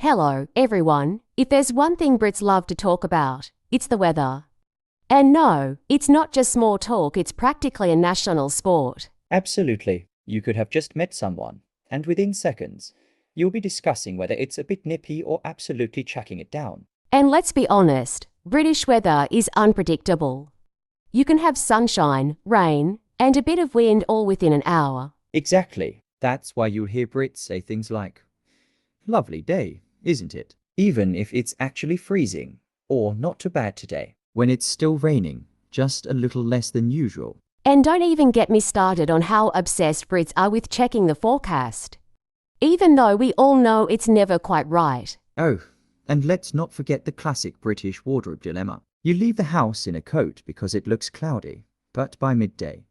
Hello, everyone. If there's one thing Brits love to talk about, it's the weather. And no, it's not just small talk, it's practically a national sport. Absolutely. You could have just met someone, and within seconds, you'll be discussing whether it's a bit nippy or absolutely chucking it down. And let's be honest, British weather is unpredictable. You can have sunshine, rain, and a bit of wind all within an hour. Exactly. That's why you'll hear Brits say things like, "Lovely day, isn't it?" Even if it's actually freezing, or not too bad today, when it's still raining, just a little less than usual. And don't even get me started on how obsessed Brits are with checking the forecast. Even though we all know it's never quite right. Oh, and let's not forget the classic British wardrobe dilemma. You leave the house in a coat because it looks cloudy, but by midday,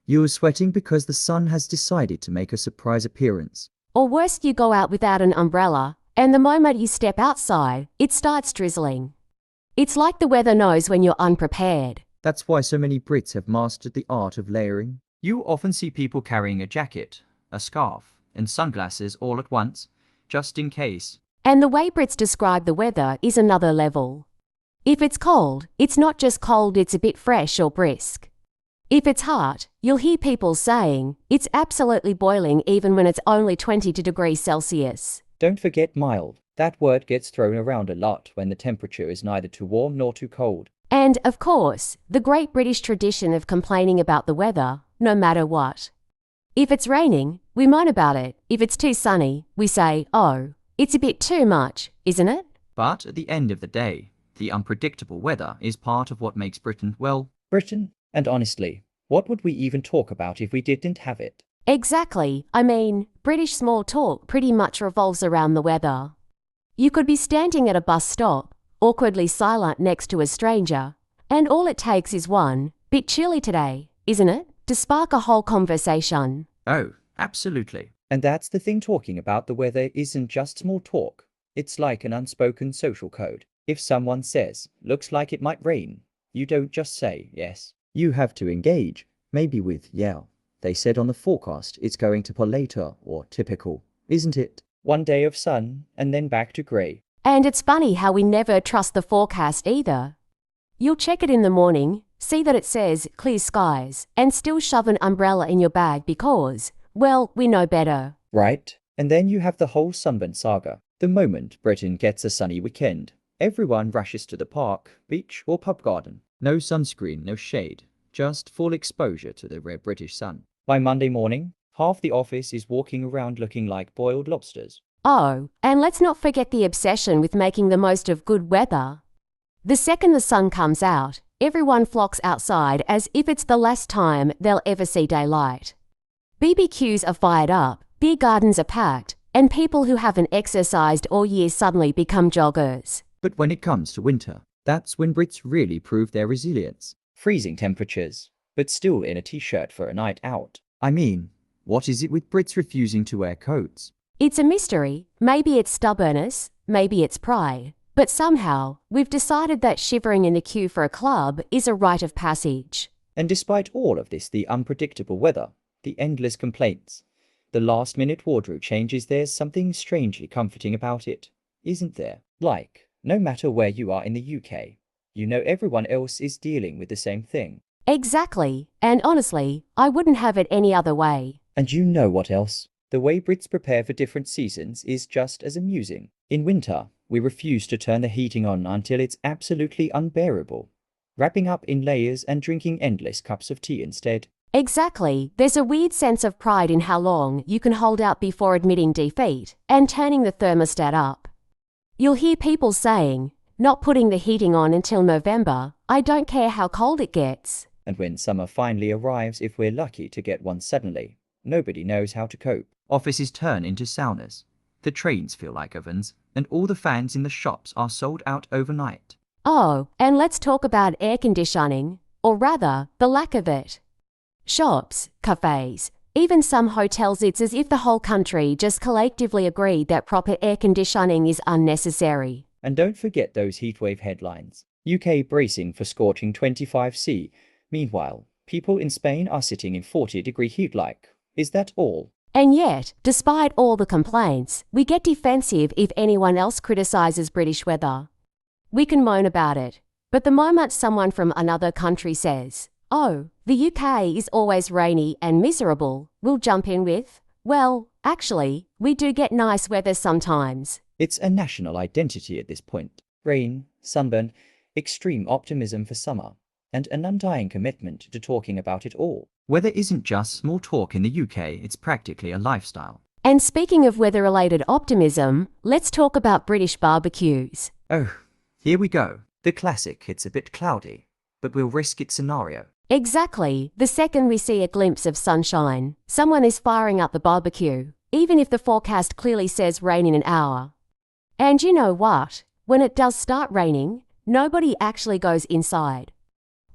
you're sweating because the sun has decided to make a surprise appearance. Or worse, you go out without an umbrella, and the moment you step outside, it starts drizzling. It's like the weather knows when you're unprepared. That's why so many Brits have mastered the art of layering. You often see people carrying a jacket, a scarf, and sunglasses all at once, just in case. And the way Brits describe the weather is another level. If it's cold, it's not just cold, it's a bit fresh or brisk. If it's hot, you'll hear people saying, it's absolutely boiling even when it's only 22 degrees Celsius. Don't forget mild. That word gets thrown around a lot when the temperature is neither too warm nor too cold. And, of course, the great British tradition of complaining about the weather, no matter what. If it's raining, we moan about it. If it's too sunny, we say, oh, it's a bit too much, isn't it? But at the end of the day, the unpredictable weather is part of what makes Britain, well, Britain. And honestly, what would we even talk about if we didn't have it? Exactly. I mean, British small talk pretty much revolves around the weather. You could be standing at a bus stop, awkwardly silent next to a stranger, and all it takes is one, bit chilly today, isn't it, to spark a whole conversation. Oh, absolutely. And that's the thing, talking about the weather isn't just small talk. It's like an unspoken social code. If someone says, looks like it might rain, you don't just say yes. You have to engage, maybe with, yeah, they said on the forecast it's going to pour later, or typical, isn't it? One day of sun, and then back to grey. And it's funny how we never trust the forecast either. You'll check it in the morning, see that it says clear skies, and still shove an umbrella in your bag because, well, we know better. Right? And then you have the whole sunburn saga. The moment Britain gets a sunny weekend, everyone rushes to the park, beach, or pub garden. No sunscreen, no shade, just full exposure to the rare British sun. By Monday morning, half the office is walking around looking like boiled lobsters. Oh, and let's not forget the obsession with making the most of good weather. The second the sun comes out, everyone flocks outside as if it's the last time they'll ever see daylight. BBQs are fired up, beer gardens are packed, and people who haven't exercised all year suddenly become joggers. But when it comes to winter, that's when Brits really prove their resilience. Freezing temperatures, but still in a t-shirt for a night out. I mean, what is it with Brits refusing to wear coats? It's a mystery. Maybe it's stubbornness, maybe it's pride. But somehow, we've decided that shivering in the queue for a club is a rite of passage. And despite all of this, the unpredictable weather, the endless complaints, the last-minute wardrobe changes, there's something strangely comforting about it, isn't there? Like, no matter where you are in the UK, you know everyone else is dealing with the same thing. Exactly. And honestly, I wouldn't have it any other way. And you know what else? The way Brits prepare for different seasons is just as amusing. In winter, we refuse to turn the heating on until it's absolutely unbearable, wrapping up in layers and drinking endless cups of tea instead. Exactly. There's a weird sense of pride in how long you can hold out before admitting defeat and turning the thermostat up. You'll hear people saying, not putting the heating on until November, I don't care how cold it gets. And when summer finally arrives, if we're lucky to get one suddenly, nobody knows how to cope. Offices turn into saunas. The trains feel like ovens, and all the fans in the shops are sold out overnight. Oh, and let's talk about air conditioning, or rather, the lack of it. Shops, cafes, even some hotels, it's as if the whole country just collectively agreed that proper air conditioning is unnecessary. And don't forget those heatwave headlines. UK bracing for scorching 25°C. Meanwhile, people in Spain are sitting in 40-degree heat like, is that all? And yet, despite all the complaints, we get defensive if anyone else criticises British weather. We can moan about it, but the moment someone from another country says, "Oh, the UK is always rainy and miserable," we'll jump in with, "Well, actually, we do get nice weather sometimes." It's a national identity at this point. Rain, sunburn, extreme optimism for summer, and an undying commitment to talking about it all. Weather isn't just small talk in the UK, it's practically a lifestyle. And speaking of weather-related optimism, let's talk about British barbecues. Oh, here we go. The classic, it's a bit cloudy, but we'll risk it scenario. Exactly. The second we see a glimpse of sunshine, someone is firing up the barbecue, even if the forecast clearly says rain in an hour. And you know what? When it does start raining, nobody actually goes inside.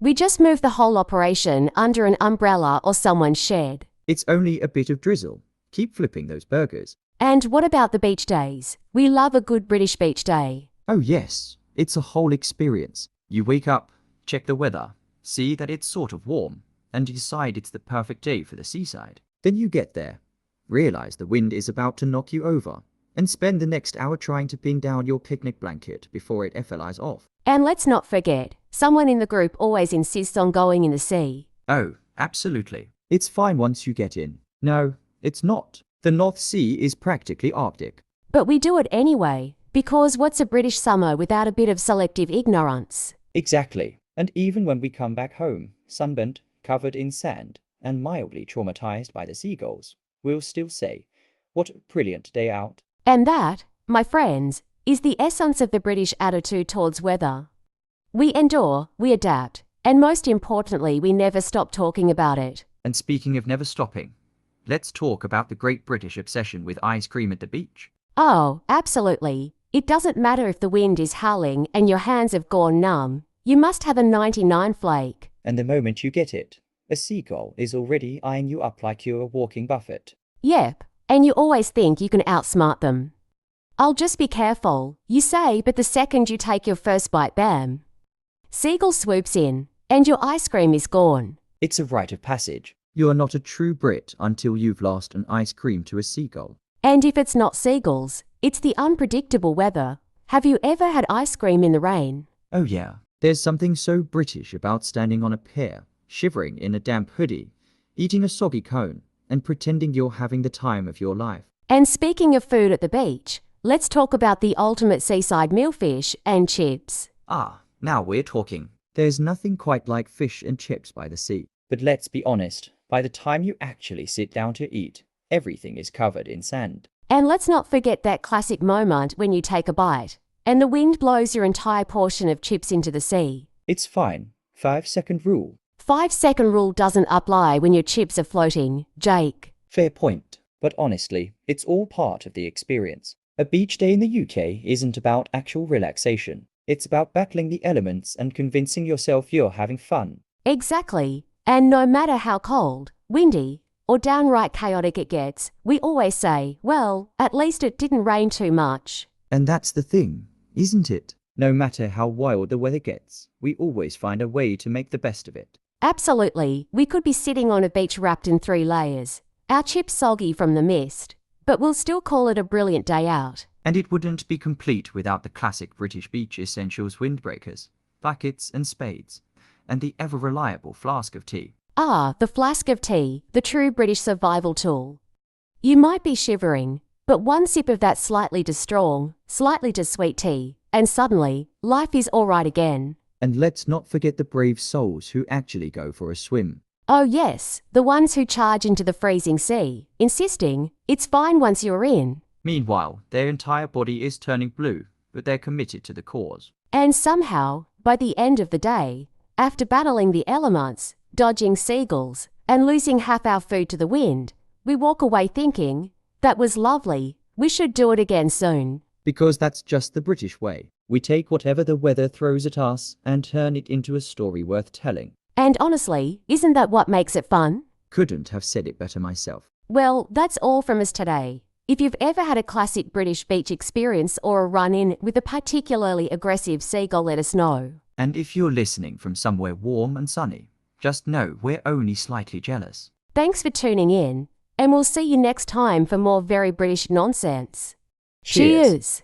We just move the whole operation under an umbrella or someone's shed. It's only a bit of drizzle. Keep flipping those burgers. And what about the beach days? We love a good British beach day. Oh yes, it's a whole experience. You wake up, check the weather, see that it's sort of warm, and decide it's the perfect day for the seaside. Then you get there, realize the wind is about to knock you over, and spend the next hour trying to pin down your picnic blanket before it flies off. And let's not forget, someone in the group always insists on going in the sea. Oh, absolutely. It's fine once you get in. No, it's not. The North Sea is practically Arctic. But we do it anyway, because what's a British summer without a bit of selective ignorance? Exactly. And even when we come back home, sunburnt, covered in sand, and mildly traumatized by the seagulls, we'll still say, what a brilliant day out. And that, my friends, is the essence of the British attitude towards weather. We endure, we adapt, and most importantly, we never stop talking about it. And speaking of never stopping, let's talk about the great British obsession with ice cream at the beach. Oh, absolutely. It doesn't matter if the wind is howling and your hands have gone numb. You must have a 99 flake. And the moment you get it, a seagull is already eyeing you up like you're a walking buffet. Yep, and you always think you can outsmart them. I'll just be careful, you say, but the second you take your first bite, bam. Seagull swoops in, and your ice cream is gone. It's a rite of passage. You are not a true Brit until you've lost an ice cream to a seagull. And if it's not seagulls, it's the unpredictable weather. Have you ever had ice cream in the rain? Oh yeah, there's something so British about standing on a pier, shivering in a damp hoodie, eating a soggy cone, and pretending you're having the time of your life. And speaking of food at the beach, let's talk about the ultimate seaside meal, fish and chips. Ah, now we're talking. There's nothing quite like fish and chips by the sea. But let's be honest, by the time you actually sit down to eat, everything is covered in sand. And let's not forget that classic moment when you take a bite, and the wind blows your entire portion of chips into the sea. It's fine. 5-second rule. 5-second rule doesn't apply when your chips are floating, Jake. Fair point. But honestly, it's all part of the experience. A beach day in the UK isn't about actual relaxation. It's about battling the elements and convincing yourself you're having fun. Exactly. And no matter how cold, windy, or downright chaotic it gets, we always say, well, at least it didn't rain too much. And that's the thing, isn't it? No matter how wild the weather gets, we always find a way to make the best of it. Absolutely. We could be sitting on a beach wrapped in 3 layers, our chips soggy from the mist, but we'll still call it a brilliant day out. And it wouldn't be complete without the classic British beach essentials: windbreakers, buckets and spades, and the ever-reliable flask of tea. Ah, the flask of tea, the true British survival tool. You might be shivering, but one sip of that slightly too strong, slightly too sweet tea, and suddenly, life is all right again. And let's not forget the brave souls who actually go for a swim. Oh yes, the ones who charge into the freezing sea, insisting, it's fine once you're in. Meanwhile, their entire body is turning blue, but they're committed to the cause. And somehow, by the end of the day, after battling the elements, dodging seagulls, and losing half our food to the wind, we walk away thinking, that was lovely, we should do it again soon. Because that's just the British way. We take whatever the weather throws at us and turn it into a story worth telling. And honestly, isn't that what makes it fun? Couldn't have said it better myself. Well, that's all from us today. If you've ever had a classic British beach experience or a run-in with a particularly aggressive seagull, let us know. And if you're listening from somewhere warm and sunny, just know we're only slightly jealous. Thanks for tuning in. And we'll see you next time for more very British nonsense. Cheers. Cheers.